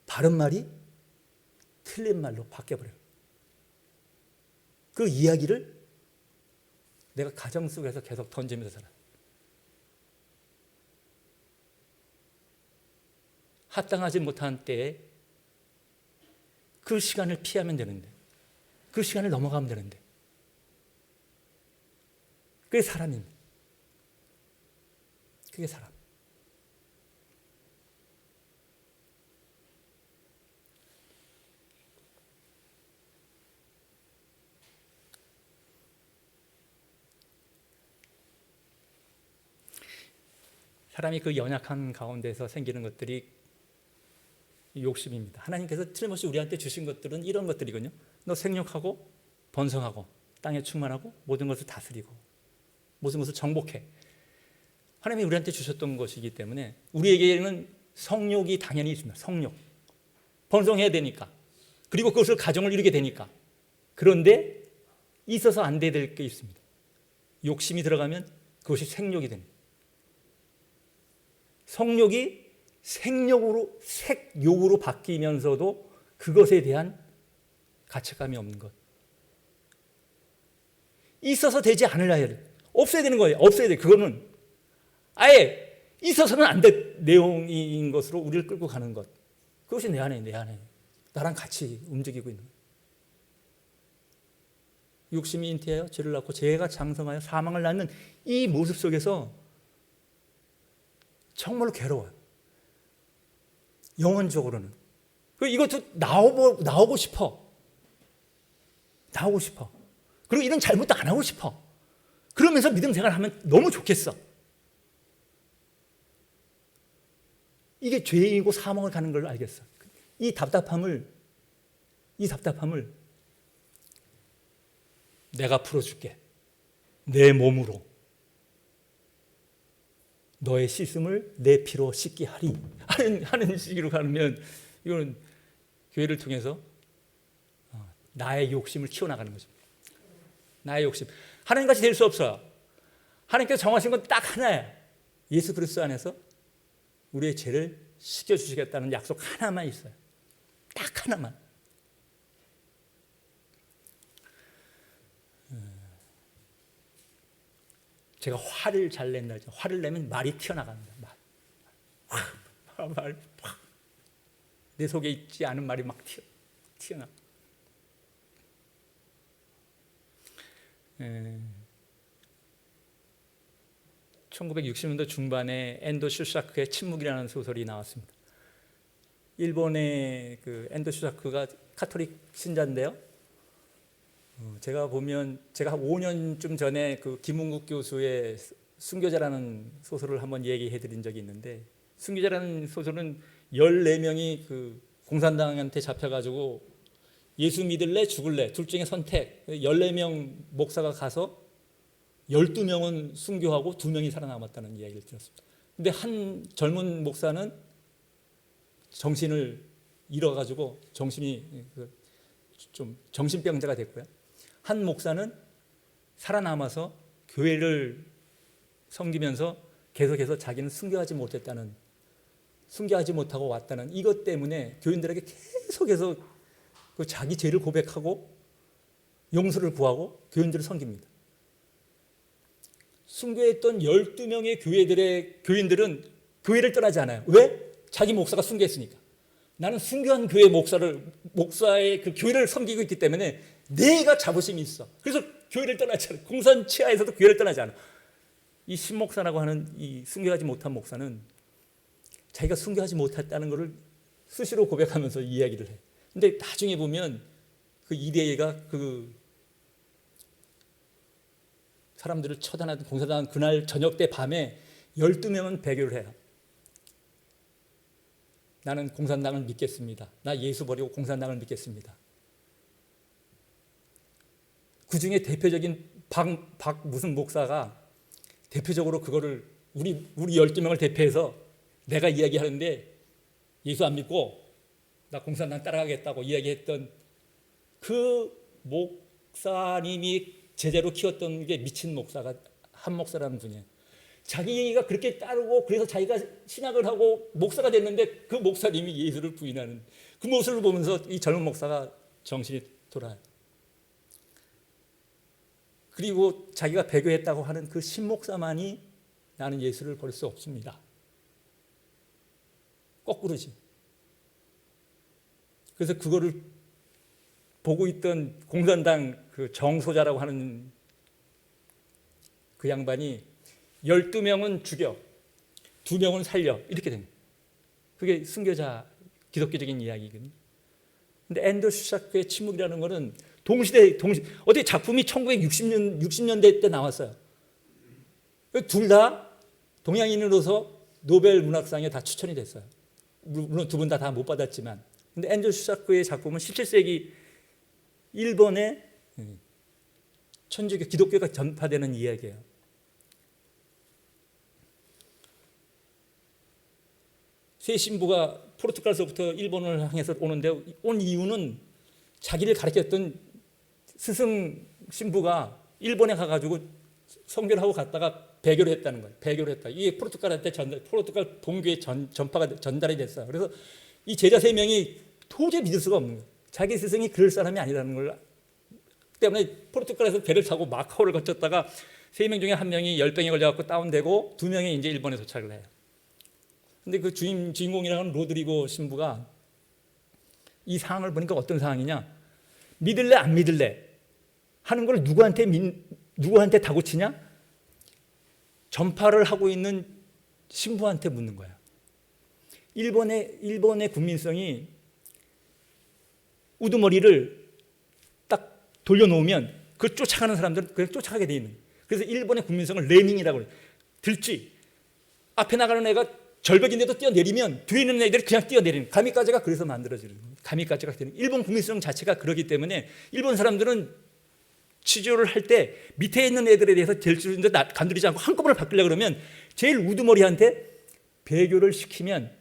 바른 말이 틀린 말로 바뀌어버려요. 그 이야기를 내가 가정 속에서 계속 던지면서 살아요. 합당하지 못한 때에 그 시간을 피하면 되는데, 그 시간을 넘어가면 되는데, 그게 사람입니다. 그게 사람. 사람이 그 연약한 가운데서 생기는 것들이 욕심입니다. 하나님께서 틀림없이 우리한테 주신 것들은 이런 것들이거든요. 너 생육하고 번성하고 땅에 충만하고 모든 것을 다스리고 모든 것을 정복해. 하나님이 우리한테 주셨던 것이기 때문에 우리에게는 성욕이 당연히 있습니다. 성욕. 번성해야 되니까. 그리고 그것을 가정을 이루게 되니까. 그런데 있어서 안 될 게 있습니다. 욕심이 들어가면 그것이 생욕이 됩니다. 성욕이 색욕으로 바뀌면서도 그것에 대한 가책감이 없는 것. 있어서 되지 않으려 해야 돼. 없어야 되는 거예요. 없어야 돼. 그거는 아예 있어서는 안 될 내용인 것으로 우리를 끌고 가는 것. 그것이 내 안에 나랑 같이 움직이고 있는 거예요. 욕심이 잉태하여 죄를 낳고 죄가 장성하여 사망을 낳는 이 모습 속에서 정말로 괴로워요. 영혼적으로는. 이것도 나오고 싶어. 나오고 싶어. 그리고 이런 잘못도 안 하고 싶어. 그러면서 믿음 생활을 하면 너무 좋겠어. 이게 죄이고 사망을 가는 걸 알겠어. 이 답답함을 내가 풀어줄게. 내 몸으로 너의 씻음을 내 피로 씻게 하리 하는 식으로 가면 이거는 교회를 통해서 나의 욕심을 키워나가는 거죠. 나의 욕심. 하나님같이 될 수 없어요. 하나님께서 정하신 건 딱 하나예요. 예수 그리스도 안에서 우리의 죄를 씻겨주시겠다는 약속 하나만 있어요. 딱 하나만. 제가 화를 잘 낸다. 화를 내면 말이 튀어나갑니다. 내 속에 있지 않은 말이 막 튀어나. 1960년대 중반에 엔도 슈사크의 침묵이라는 소설이 나왔습니다. 일본의 그 엔도 슈사크가 카톨릭 신자인데요. 제가 보면 제가 한 5년쯤 전에 그 김은국 교수의 순교자라는 소설을 한번 얘기해 드린 적이 있는데, 순교자라는 소설은 14명이 그 공산당한테 잡혀가지고 예수 믿을래 죽을래 둘 중에 선택. 14명 목사가 가서 12명은 순교하고 2명이 살아남았다는 이야기를 들었습니다. 근데 한 젊은 목사는 정신을 잃어가지고 정신이 좀 정신병자가 됐고요. 한 목사는 살아남아서 교회를 섬기면서 계속해서 자기는 순교하지 못하고 왔다는 이것 때문에 교인들에게 계속해서 그 자기 죄를 고백하고 용서를 구하고 교인들을 섬깁니다. 순교했던 12명의 교인들은 교회를 떠나지 않아요. 왜? 자기 목사가 순교했으니까. 나는 순교한 교회 목사의 그 교회를 섬기고 있기 때문에 내가 자부심이 있어. 그래서 교회를 떠나지 않아. 공산 치하에서도 교회를 떠나지 않아. 이 신목사라고 하는 이 순교하지 못한 목사는 자기가 순교하지 못했다는 것을 수시로 고백하면서 이야기를 해. 근데 나중에 보면 그 이대희가 그 사람들을 처단하던 공산당 그날 저녁 때 밤에 12명은 배교를 해요. 나는 공산당을 믿겠습니다. 나 예수 버리고 공산당을 믿겠습니다. 그 중에 대표적인 박 무슨 목사가 대표적으로 그거를 우리 12명을 대표해서 내가 이야기하는데 예수 안 믿고 나 공산당 따라가겠다고 이야기했던 그 목사님이 제자로 키웠던 게 미친 목사가 한 목사라는 분이에요. 자기가 그렇게 따르고 그래서 자기가 신학을 하고 목사가 됐는데 그 목사님이 예수를 부인하는 그 모습을 보면서 이 젊은 목사가 정신이 돌아요. 그리고 자기가 배교했다고 하는 그 신목사만이 나는 예수를 버릴 수 없습니다. 거꾸로지. 그래서 그거를 보고 있던 공산당 그 정소자라고 하는 그 양반이 12명은 죽여, 2명은 살려 이렇게 된 거예요. 그게 순교자 기독교적인 이야기거든요. 근데 앤더 슈사크의 침묵이라는 거는 동시대 어떻게 작품이 1960년대 때 나왔어요. 둘 다 동양인으로서 노벨 문학상에 다 추천이 됐어요. 물론 두 분 다 못 받았지만. 근데 앤드류 수사크의 작품은 17세기 일본의 천주교 기독교가 전파되는 이야기예요. 세 신부가 포르투갈에서부터 일본을 향해서 오는데 온 이유는 자기를 가르쳤던 스승 신부가 일본에 가가지고 선교를 갔다가 배교를 했다는 거예요. 배교를 했다. 이게 포르투갈한테 포르투갈 본교에 전파가 전달이 됐어요. 그래서 이 제자 세 명이 도저히 믿을 수가 없는 거예요. 자기 스승이 그럴 사람이 아니라는 걸 때문에 포르투갈에서 배를 타고 마카오를 거쳤다가 세 명 중에 한 명이 열병에 걸려갖고 다운되고 두 명이 이제 일본에 도착을 해요. 근데 그 주인공이라는 로드리고 신부가 이 상황을 보니까 어떤 상황이냐? 믿을래 안 믿을래 하는 걸 누구한테 다고치냐? 전파를 하고 있는 신부한테 묻는 거야. 일본의 국민성이 우두머리를 딱 돌려놓으면 그 쫓아가는 사람들은 그냥 쫓아가게 돼 있는 거예요. 그래서 일본의 국민성을 레밍이라고 그래요. 들쥐. 앞에 나가는 애가 절벽인데도 뛰어내리면 뒤에 있는 애들이 그냥 뛰어내리는 가미까지가 그래서 만들어지는 거예요. 가미까지가 되는 일본 국민성 자체가 그러기 때문에 일본 사람들은 치료를 할 때 밑에 있는 애들에 대해서 제일 간두리지 않고 한꺼번에 바꾸려고 그러면 제일 우두머리한테 배교를 시키면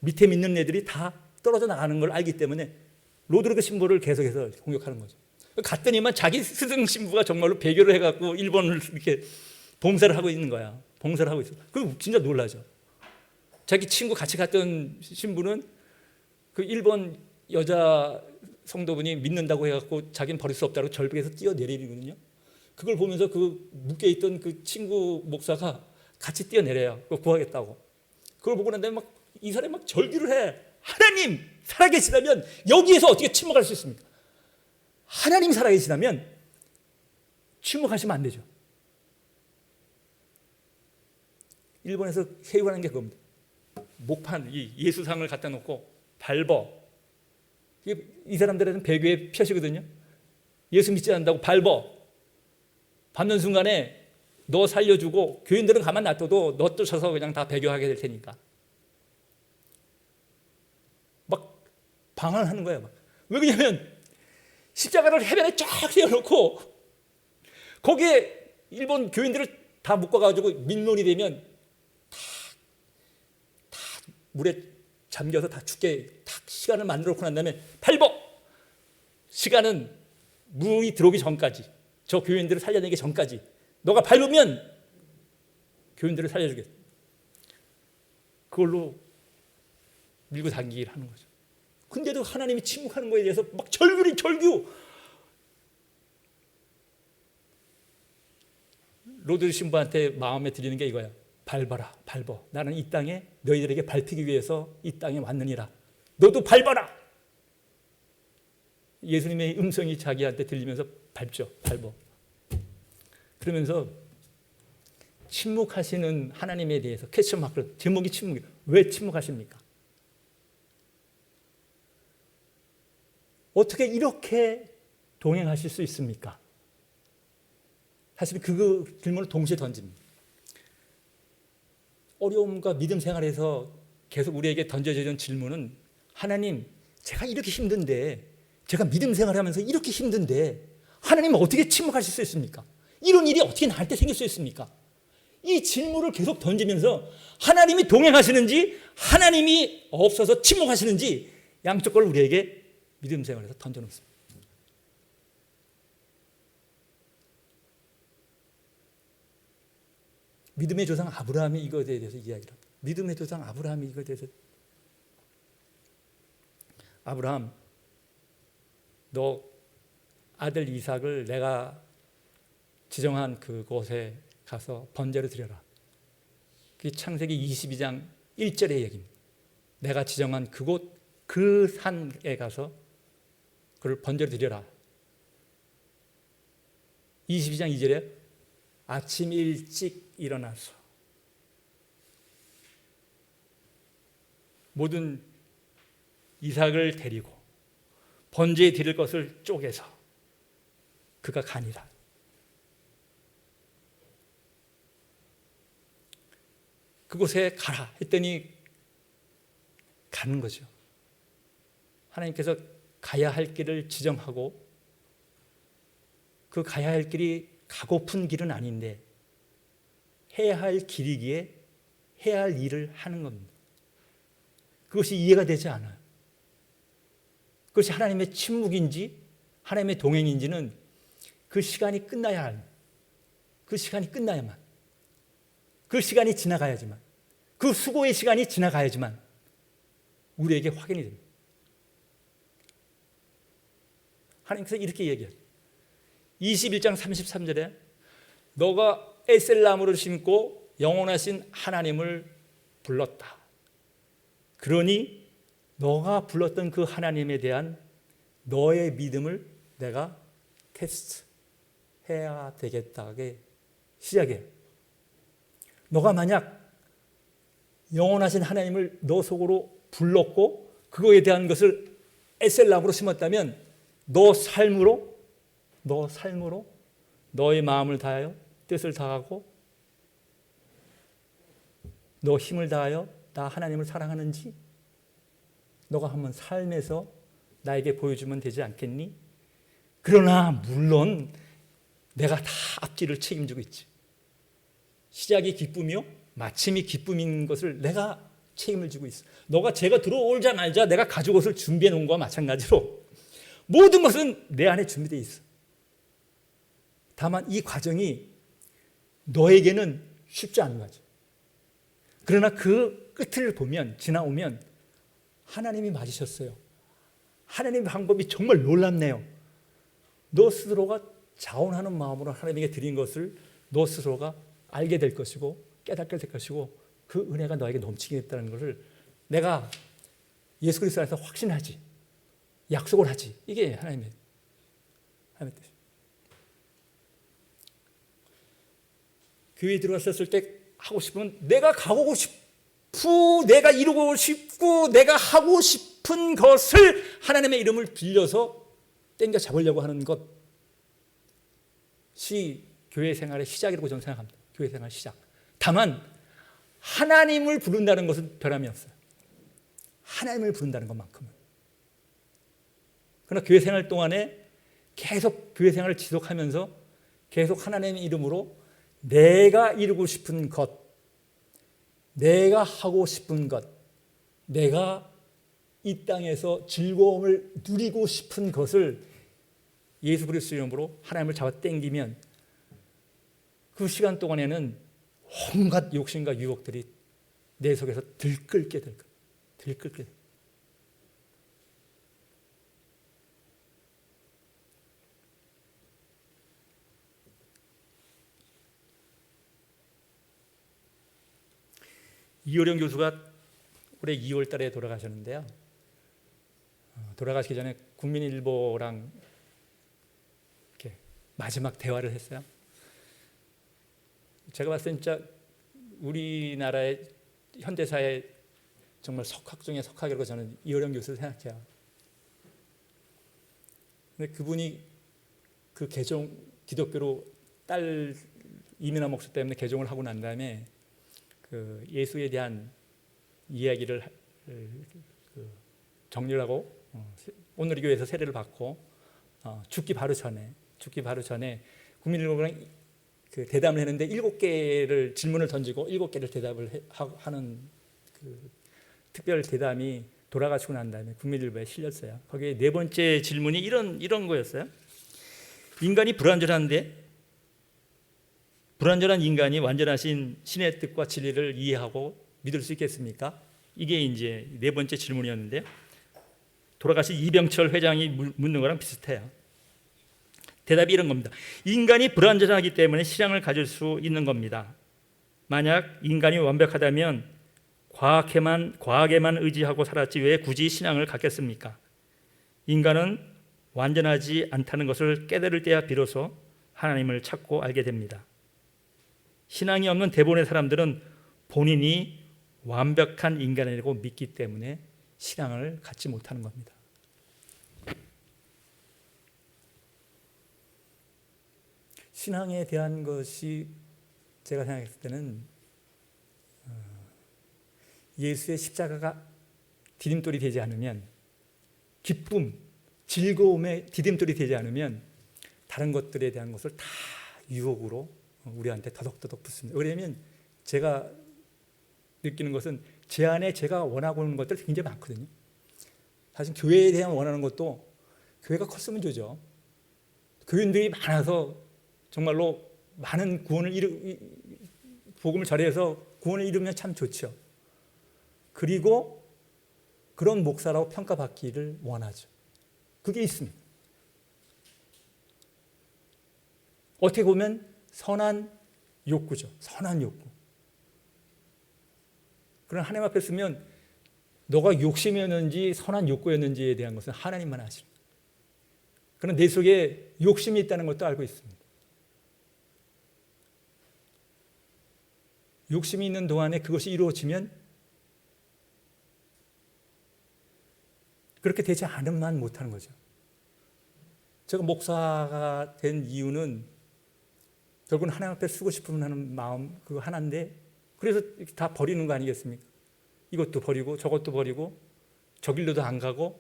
밑에 있는 애들이 다 떨어져 나가는 걸 알기 때문에 로드리고 신부를 계속해서 공격하는 거죠. 갔더니만 자기 스승 신부가 정말로 배교를 해갖고 일본을 이렇게 봉사를 하고 있는 거야. 봉사를 하고 있어. 그거 진짜 놀라죠. 자기 친구 같이 갔던 신부는 그 일본 여자 성도분이 믿는다고 해갖고 자기는 버릴 수 없다고 절벽에서 뛰어내리거든요. 그걸 보면서 그 묶여있던 그 친구 목사가 같이 뛰어내려요. 그거 구하겠다고. 그걸 보고 난 다음에 막 이 사람이 막 절규를 해. 하나님 살아계시다면 여기에서 어떻게 침묵할 수 있습니까? 하나님 살아계시다면 침묵하시면 안 되죠. 일본에서 회유하는 게 그겁니다. 목판, 이 예수상을 갖다 놓고 밟어. 이 사람들은 배교의 표시거든요. 예수 믿지 않는다고 밟어. 밟는 순간에 너 살려주고 교인들은 가만 놔둬도 너 쫓아서 그냥 다 배교하게 될 테니까. 막 방황하는 거예요. 막. 왜 그러냐면 십자가를 해변에 쫙 세워놓고 거기에 일본 교인들을 다 묶어가지고 민원이 되면 다 물에 잠겨서 다 죽게 딱 시간을 만들어 놓고 난 다음에 밟어! 시간은 물이 들어오기 전까지 저 교인들을 살려내기 전까지 너가 밟으면 교인들을 살려주겠다. 그걸로 밀고 당기기를 하는 거죠. 근데도 하나님이 침묵하는 거에 대해서 막 절규 로드 신부한테 마음에 드리는 게 이거야. 밟아라, 밟어. 나는 이 땅에 너희들에게 밟히기 위해서 이 땅에 왔느니라. 너도 밟아라. 예수님의 음성이 자기한테 들리면서 밟죠. 밟어. 그러면서 침묵하시는 하나님에 대해서 퀘스천 마크 제목이 침묵이에요. 왜 침묵하십니까? 어떻게 이렇게 동행하실 수 있습니까? 사실 그 질문을 동시에 던집니다. 어려움과 믿음 생활에서 계속 우리에게 던져지는 질문은 하나님, 제가 이렇게 힘든데 제가 믿음 생활하면서 이렇게 힘든데 하나님은 어떻게 침묵하실 수 있습니까? 이런 일이 어떻게 나한테 생길 수 있습니까? 이 질문을 계속 던지면서 하나님이 동행하시는지 하나님이 없어서 침묵하시는지 양쪽 걸 우리에게 믿음 생활에서 던져놓습니다. 믿음의 조상 아브라함이 이거에 대해서 이야기를 합니다. 믿음의 조상 아브라함이 이거에 대해서 아브라함 너 아들 이삭을 내가 지정한 그곳에 가서 번제를 드려라. 그게 창세기 22장 1절의 얘기입니다. 내가 지정한 그곳 그 산에 가서 그를 번제를 드려라. 22장 2절에 아침 일찍 일어나서 모든 이삭을 데리고 번제에 드릴 것을 쪼개서 그가 가니라. 그곳에 가라 했더니 가는 거죠. 하나님께서 가야 할 길을 지정하고 그 가야 할 길이 가고픈 길은 아닌데 해야 할 길이기에 해야 할 일을 하는 겁니다. 그것이 이해가 되지 않아요. 그것이 하나님의 침묵인지 하나님의 동행인지는 그 시간이 끝나야 합니다. 그 시간이 끝나야만, 그 시간이 지나가야지만, 그 수고의 시간이 지나가야지만 우리에게 확인이 됩니다. 하나님께서 이렇게 얘기해요. 21장 33절에 너가 에셀나무를 심고 영원하신 하나님을 불렀다. 그러니 너가 불렀던 그 하나님에 대한 너의 믿음을 내가 테스트해야 되겠다게 시작해요. 너가 만약 영원하신 하나님을 너 속으로 불렀고 그거에 대한 것을 에셀나무로 심었다면 너 삶으로 너의 마음을 다하여 뜻을 다하고 너 힘을 다하여 나 하나님을 사랑하는지 너가 한번 삶에서 나에게 보여주면 되지 않겠니? 그러나 물론 내가 다 앞뒤를 책임지고 있지. 시작이 기쁨이요 마침이 기쁨인 것을 내가 책임을 지고 있어. 너가 제가 들어오자마자 내가 가죽 옷을 준비해 놓은 것과 마찬가지로 모든 것은 내 안에 준비되어 있어. 다만 이 과정이 너에게는 쉽지 않은 거지. 그러나 그 끝을 보면 지나오면 하나님이 맞으셨어요. 하나님의 방법이 정말 놀랍네요. 너 스스로가 자원하는 마음으로 하나님에게 드린 것을 너 스스로가 알게 될 것이고 깨닫게 될 것이고 그 은혜가 너에게 넘치게 됐다는 것을 내가 예수 그리스도 안에서 확신하지, 약속을 하지. 이게 하나님의 뜻이에요. 교회에 들어왔을 때 하고 싶으면 내가 가고 싶고 내가 이루고 싶고 내가 하고 싶은 것을 하나님의 이름을 빌려서 땡겨 잡으려고 하는 것이 교회 생활의 시작이라고 저는 생각합니다. 교회 생활 시작. 다만 하나님을 부른다는 것은 변함이 없어요. 하나님을 부른다는 것만큼은. 그러나 교회 생활 동안에 계속 교회 생활을 지속하면서 계속 하나님의 이름으로 내가 이루고 싶은 것, 내가 하고 싶은 것, 내가 이 땅에서 즐거움을 누리고 싶은 것을 예수 그리스도 이름으로 하나님을 잡아 당기면 그 시간 동안에는 온갖 욕심과 유혹들이 내 속에서 들끓게 될 거예요. 들끓게. 이호령 교수가 올해 2월 달에 돌아가셨는데요. 돌아가시기 전에 국민일보랑 이렇게 마지막 대화를 했어요. 제가 봤을 때 진짜 우리나라의 현대사의 정말 석학 중에 석학이라고 저는 이호령 교수를 생각해요. 근데 그분이 그 개종 기독교로 딸 이민아 목사 때문에 개종을 하고 난 다음에 그 예수에 대한 이야기를 정리를 하고 오늘의 교회에서 세례를 받고 죽기 바로 전에 국민일보랑 그 대담을 했는데 7개를 질문을 던지고 7개를 대답을 하는 그 특별 대담이 돌아가시고 난 다음에 국민일보에 실렸어요. 거기에 네 번째 질문이 이런 거였어요. 인간이 불완전한 인간이 완전하신 신의 뜻과 진리를 이해하고 믿을 수 있겠습니까? 이게 이제 네 번째 질문이었는데요. 돌아가신 이병철 회장이 묻는 거랑 비슷해요. 대답이 이런 겁니다. 인간이 불완전하기 때문에 신앙을 가질 수 있는 겁니다. 만약 인간이 완벽하다면 과학에만 의지하고 살았지 왜 굳이 신앙을 갖겠습니까? 인간은 완전하지 않다는 것을 깨달을 때야 비로소 하나님을 찾고 알게 됩니다. 신앙이 없는 대부분의 사람들은 본인이 완벽한 인간이라고 믿기 때문에 신앙을 갖지 못하는 겁니다. 신앙에 대한 것이 제가 생각했을 때는 예수의 십자가가 디딤돌이 되지 않으면, 기쁨, 즐거움의 디딤돌이 되지 않으면 다른 것들에 대한 것을 다 유혹으로 우리한테 더덕더덕 붙습니다. 왜냐하면 제가 느끼는 것은 제 안에 제가 원하고 있는 것들이 굉장히 많거든요. 사실 교회에 대한 원하는 것도 교회가 컸으면 좋죠. 교인들이 많아서 정말로 많은 복음을 전해서 구원을 이루면 참 좋죠. 그리고 그런 목사라고 평가받기를 원하죠. 그게 있습니다. 어떻게 보면 선한 욕구죠. 선한 욕구. 그런 하나님 앞에 쓰면 너가 욕심이었는지 선한 욕구였는지에 대한 것은 하나님만 아십니다. 그러나 내 속에 욕심이 있다는 것도 알고 있습니다. 욕심이 있는 동안에 그것이 이루어지면 그렇게 되지 않으면 못하는 거죠. 제가 목사가 된 이유는 결국은 하나님 앞에 쓰고 싶은 하는 마음 그거 하나인데, 그래서 다 버리는 거 아니겠습니까? 이것도 버리고 저것도 버리고 저 길로도 안 가고,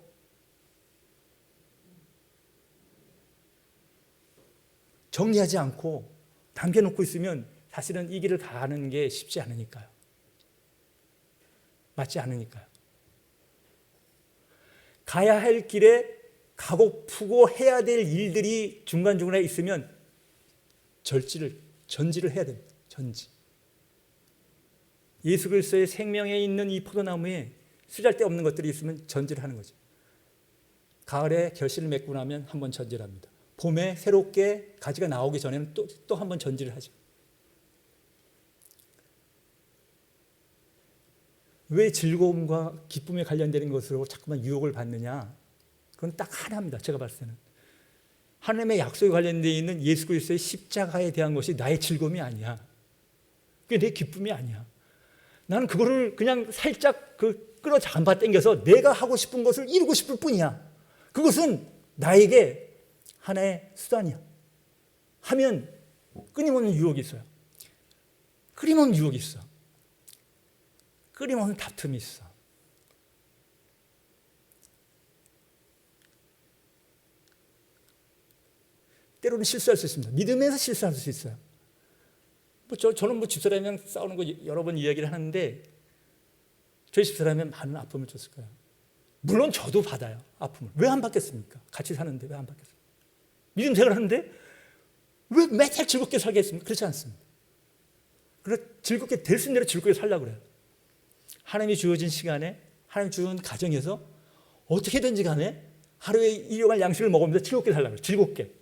정리하지 않고 당겨놓고 있으면 사실은 이 길을 가는 게 쉽지 않으니까요. 맞지 않으니까요. 가야 할 길에 가고프고 해야 될 일들이 중간중간에 있으면 전지를 해야 됩니다. 전지. 예수 그리스도의 생명에 있는 이 포도나무에 쓰잘데없는 것들이 있으면 전지를 하는 거죠. 가을에 결실을 맺고 나면 한번 전지를 합니다. 봄에 새롭게 가지가 나오기 전에는 또 한번 전지를 하죠. 왜 즐거움과 기쁨에 관련되는 것으로 자꾸만 유혹을 받느냐? 그건 딱 하나입니다. 제가 봤을 때는. 하나님의 약속에 관련되어 있는 예수 그리스도의 십자가에 대한 것이 나의 즐거움이 아니야. 그게 내 기쁨이 아니야. 나는 그거를 그냥 살짝 끌어 잡아당겨서 내가 하고 싶은 것을 이루고 싶을 뿐이야. 그것은 나에게 하나의 수단이야. 하면 끊임없는 유혹이 있어요. 끊임없는 유혹이 있어. 끊임없는 다툼이 있어. 때로는 실수할 수 있습니다. 믿음에서 실수할 수 있어요. 저는 집사람이랑 싸우는 거 여러 번 이야기를 하는데, 저희 집사람은 많은 아픔을 줬을 거예요. 물론 저도 받아요. 아픔을. 왜 안 받겠습니까? 같이 사는데 왜 안 받겠습니까? 믿음 생활을 하는데 왜 매달 즐겁게 살겠습니까? 그렇지 않습니다. 그래서 즐겁게 될 수 있는 대로 즐겁게 살려고 그래요. 하나님이 주어진 시간에, 하나님이 주어진 가정에서 어떻게든지 간에 하루에 일용할 양식을 먹으면서 즐겁게 살려고 그래요. 즐겁게.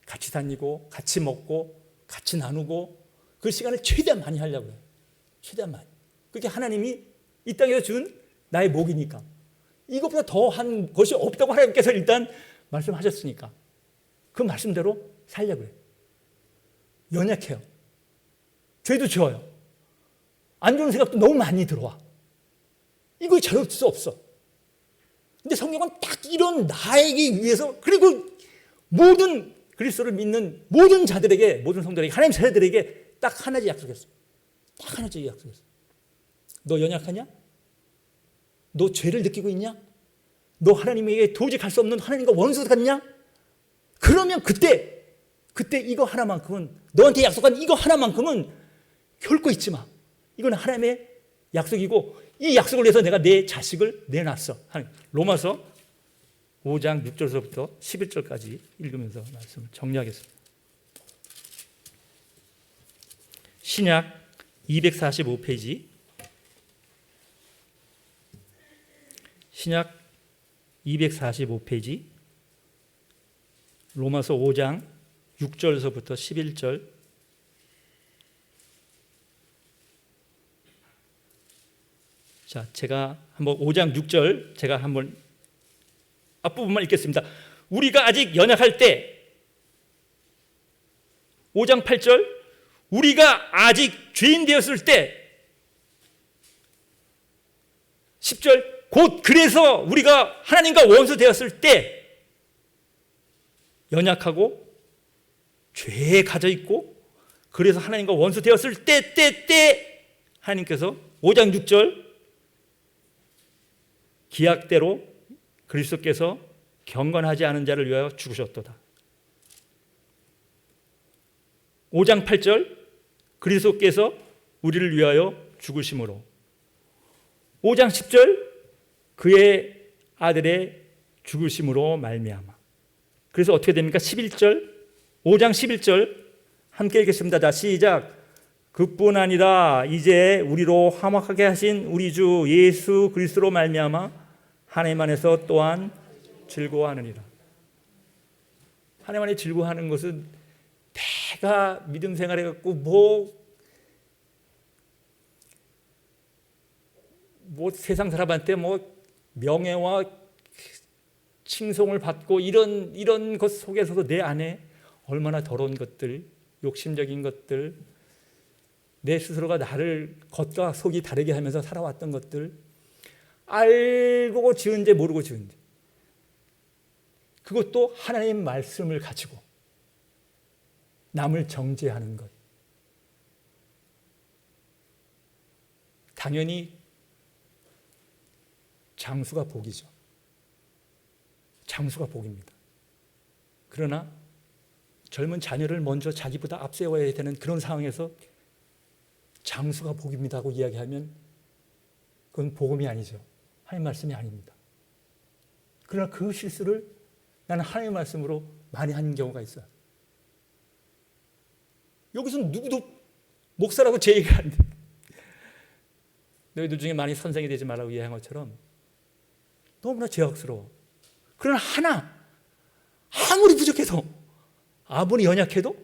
같이 다니고 같이 먹고 같이 나누고 그 시간을 최대한 많이 하려고 해요. 최대한 많이. 그게 하나님이 이 땅에서 준 나의 복이니까. 이것보다 더한 것이 없다고 하나님께서 일단 말씀하셨으니까 그 말씀대로 살려고 해요. 연약해요. 죄도 지어요. 안 좋은 생각도 너무 많이 들어와. 이거 저럴 수 없어. 근데 성경은 딱 이런 나에게 위해서, 그리고 모든 그리스도를 믿는 모든 자들에게, 모든 성도들에게, 하나님 자녀들에게 딱 하나씩 약속했어요. 딱 하나씩 약속했어요. 너 연약하냐? 너 죄를 느끼고 있냐? 너 하나님에게 도저히 갈 수 없는 하나님과 원수 같냐? 그러면 그때 이거 하나만큼은, 너한테 약속한 이거 하나만큼은 결코 잊지 마. 이건 하나님의 약속이고, 이 약속을 위해서 내가 내 자식을 내놨어. 로마서 5장 6절서부터 11절까지 읽으면서 말씀을 정리하겠습니다. 신약 245페이지, 신약 245페이지, 로마서 5장 6절서부터 11절. 자, 제가 한번 5장 6절 제가 한번 앞부분만 읽겠습니다. 우리가 아직 연약할 때, 5장 8절, 우리가 아직 죄인 되었을 때, 10절, 곧 그래서 우리가 하나님과 원수 되었을 때, 연약하고 죄에 가져 있고, 그래서 하나님과 원수 되었을 때 하나님께서 5장 6절 기약대로 그리스도께서 경건하지 않은 자를 위하여 죽으셨도다. 5장 8절 그리스도께서 우리를 위하여 죽으심으로 5장 10절 그의 아들의 죽으심으로 말미암아. 그래서 어떻게 됩니까? 11절 5장 11절 함께 읽겠습니다. 자, 시작. 그뿐 아니라 이제 우리로 화목하게 하신 우리 주 예수 그리스도로 말미암아 하나님 안에서 또한 즐거워하느니라. 하나님 안에 즐거워하는 것은 내가 믿음 생활해갖고 세상 사람한테 명예와 칭송을 받고 이런 것 속에서도 내 안에 얼마나 더러운 것들, 욕심적인 것들, 내 스스로가 나를 겉과 속이 다르게 하면서 살아왔던 것들, 알고 지은 죄 모르고 지은 죄, 그것도 하나님의 말씀을 가지고 남을 정죄하는 것, 당연히 장수가 복이죠. 장수가 복입니다. 그러나 젊은 자녀를 먼저 자기보다 앞세워야 되는 그런 상황에서 장수가 복입니다 하고 이야기하면 그건 복음이 아니죠. 하나님 말씀이 아닙니다. 그러나 그 실수를 나는 하나님의 말씀으로 많이 하는 경우가 있어요. 여기서 누구도 목사라고 제 얘기가 안 돼. 너희들 중에 많이 선생이 되지 말라고 이야기한 것처럼 너무나 죄악스러워. 그러나 하나, 아무리 부족해도, 아무리 연약해도,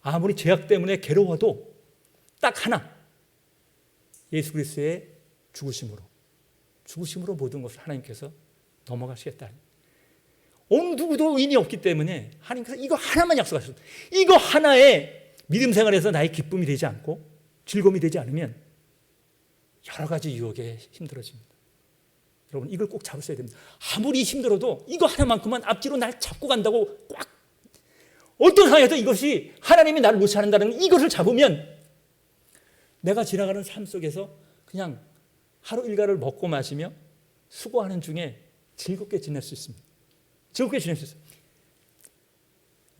아무리 죄악 때문에 괴로워도 딱 하나, 예수 그리스도의 죽으심으로 모든 것을 하나님께서 넘어가시겠다. 어느 누구도 의인이 없기 때문에 하나님께서 이거 하나만 약속하셨어요. 이거 하나에 믿음 생활에서 나의 기쁨이 되지 않고 즐거움이 되지 않으면 여러 가지 유혹에 힘들어집니다. 여러분 이걸 꼭 잡으셔야 됩니다. 아무리 힘들어도 이거 하나만큼만 앞뒤로 날 잡고 간다고 꽉, 어떤 상황에서 이것이 하나님이 나를 놓지 않는다는 이것을 잡으면 내가 지나가는 삶 속에서 그냥 하루 일과를 먹고 마시며 수고하는 중에 즐겁게 지낼 수 있습니다. 즐겁게 지낼 수 있어요.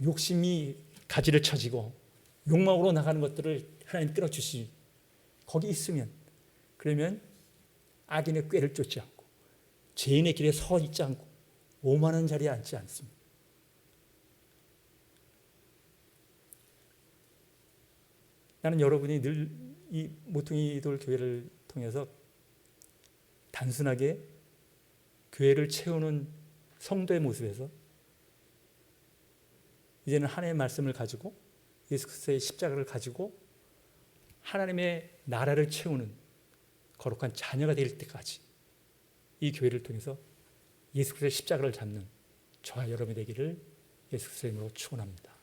욕심이 가지를 쳐지고 욕망으로 나가는 것들을 하나님 끌어주시, 거기 있으면, 그러면 악인의 꾀를 쫓지 않고 죄인의 길에 서 있지 않고 오만한 자리에 앉지 않습니다. 나는 여러분이 늘 이 모퉁이돌 교회를 통해서 단순하게 교회를 채우는 성도의 모습에서 이제는 하나님의 말씀을 가지고 예수 그리스도의 십자가를 가지고 하나님의 나라를 채우는 거룩한 자녀가 될 때까지 이 교회를 통해서 예수 그리스도의 십자가를 잡는 저와 여러분이 되기를 예수 그리스도의 이름으로 축원합니다.